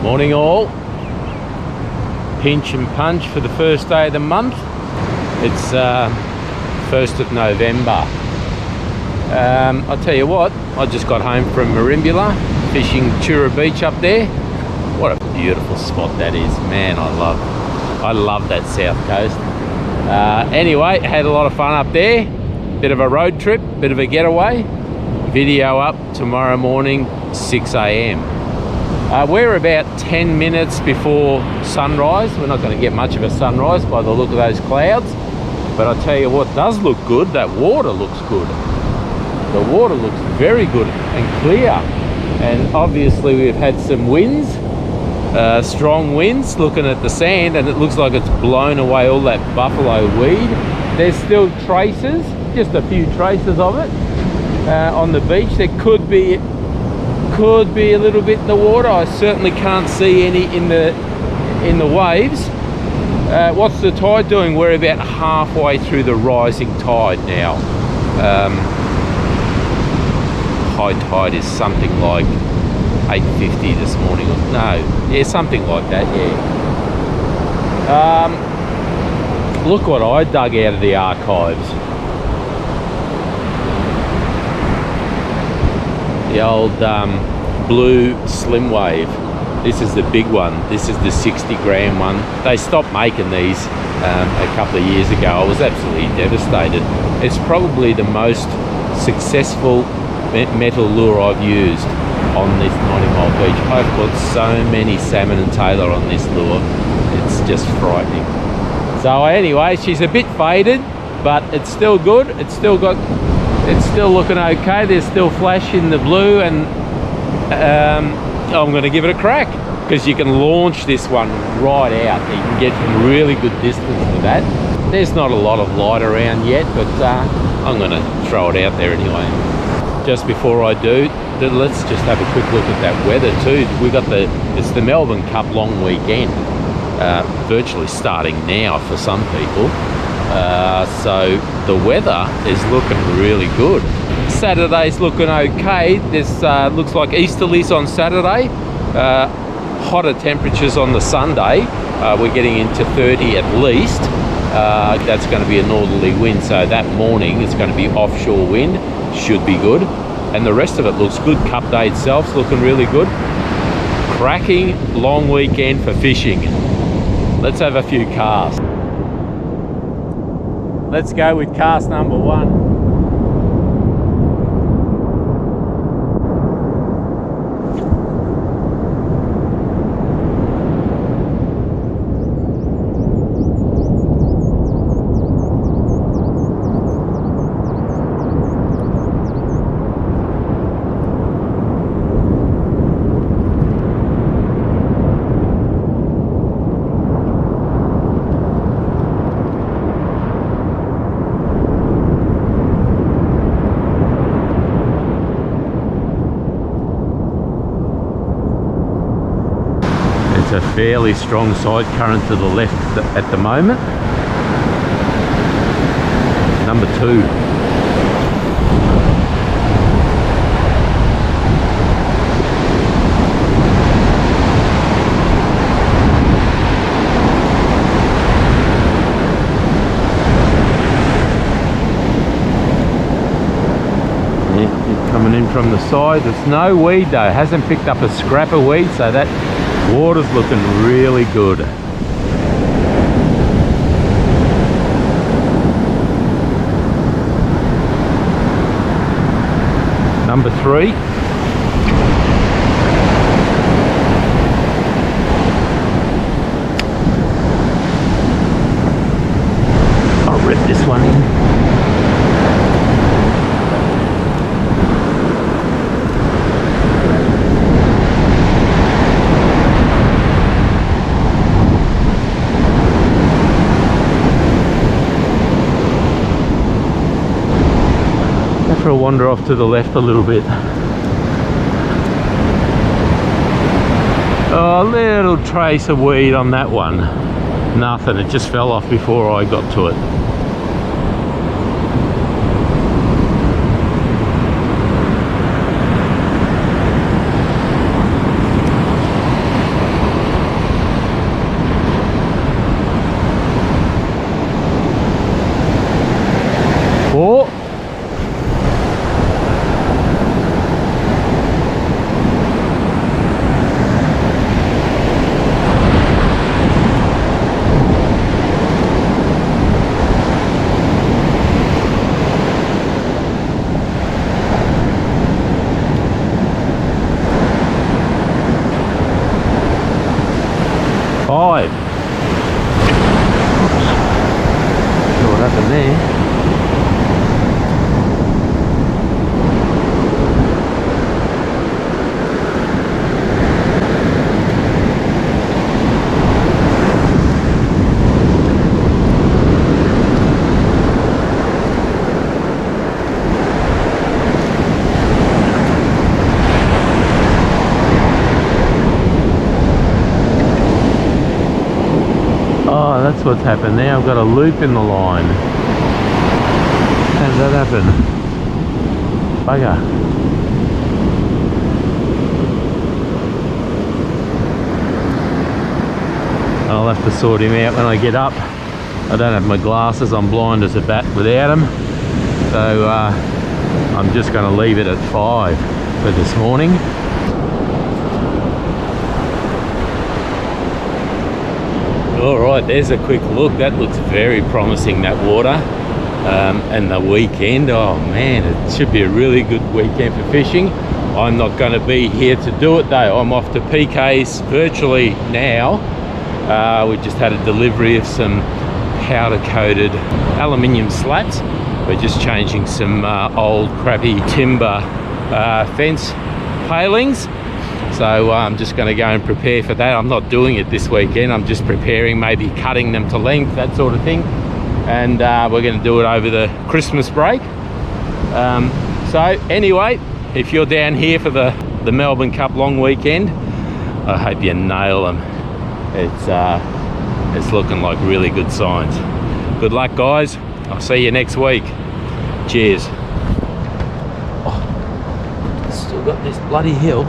Morning all. Pinch and punch for the first day of the month. It's 1st of November. I'll tell you what, I just got home from Merimbula, fishing Chura Beach up there. What a beautiful spot that is, man. I love that south coast. Anyway, had a lot of fun up there. Bit of a road trip, bit of a getaway. Video up tomorrow morning, 6 a.m. We're about 10 minutes before sunrise. We're not going to get much of a sunrise by the look of those clouds, but I'll tell you what does look good, that water looks good. The water looks very good and clear, and obviously we've had some winds, strong winds, looking at the sand, and it looks like it's blown away all that buffalo weed. There's still traces, just a few traces of it on the beach. There could be a little bit in the water. I certainly can't see any in the waves. What's the tide doing? We're about halfway through the rising tide now. High tide is something like 8:50 this morning. No, yeah, something like that, yeah. Look what I dug out of the archives. The old blue slim wave. This is the big one. This is the 60 gram one. They stopped making these a couple of years ago. I was absolutely devastated. It's probably the most successful metal lure I've used on this 90 Mile Beach. I've got so many salmon and tailor on this lure. It's just frightening. So anyway, she's a bit faded, but it's still good. It's still looking okay. There's still flash in the blue, and I'm going to give it a crack, because you can launch this one right out. You can get some really good distance with that. There's not a lot of light around yet, but I'm going to throw it out there anyway. Just before I do, let's just have a quick look at that weather too. It's the Melbourne Cup long weekend, virtually starting now for some people. So the weather is looking really good. Saturday's looking okay. This looks like easterlies on Saturday. Hotter temperatures on the Sunday. We're getting into 30 at least. That's going to be a northerly wind, so that morning it's going to be offshore wind. Should be good. And the rest of it looks good. Cup day itself's looking really good. Cracking long weekend for fishing. Let's have a few casts. Let's go with cast number 1. It's a fairly strong side current to the left at the moment. Number 2. Yeah, coming in from the side. There's no weed though. Hasn't picked up a scrap of weed, so that water's looking really good. Number 3. I'll rip this one in. For a wander off to the left a little bit. Oh, a little trace of weed on that one. Nothing, it just fell off before I got to it. 5. Not sure what happened there. Oh, that's what's happened there. I've got a loop in the line. How did that happen? Bugger. I'll have to sort him out when I get up. I don't have my glasses. I'm blind as a bat without them. So I'm just going to leave it at 5 for this morning. Alright, there's a quick look. That looks very promising, that water. And the weekend, oh man, it should be a really good weekend for fishing. I'm not going to be here to do it though. I'm off to PK's virtually now. We just had a delivery of some powder coated aluminium slats. We're just changing some old crappy timber fence palings. So I'm just going to go and prepare for that. I'm not doing it this weekend. I'm just preparing, maybe cutting them to length, that sort of thing. And we're going to do it over the Christmas break. So anyway, if you're down here for the Melbourne Cup long weekend, I hope you nail them. It's looking like really good signs. Good luck, guys. I'll see you next week. Cheers. Oh, still got this bloody hill.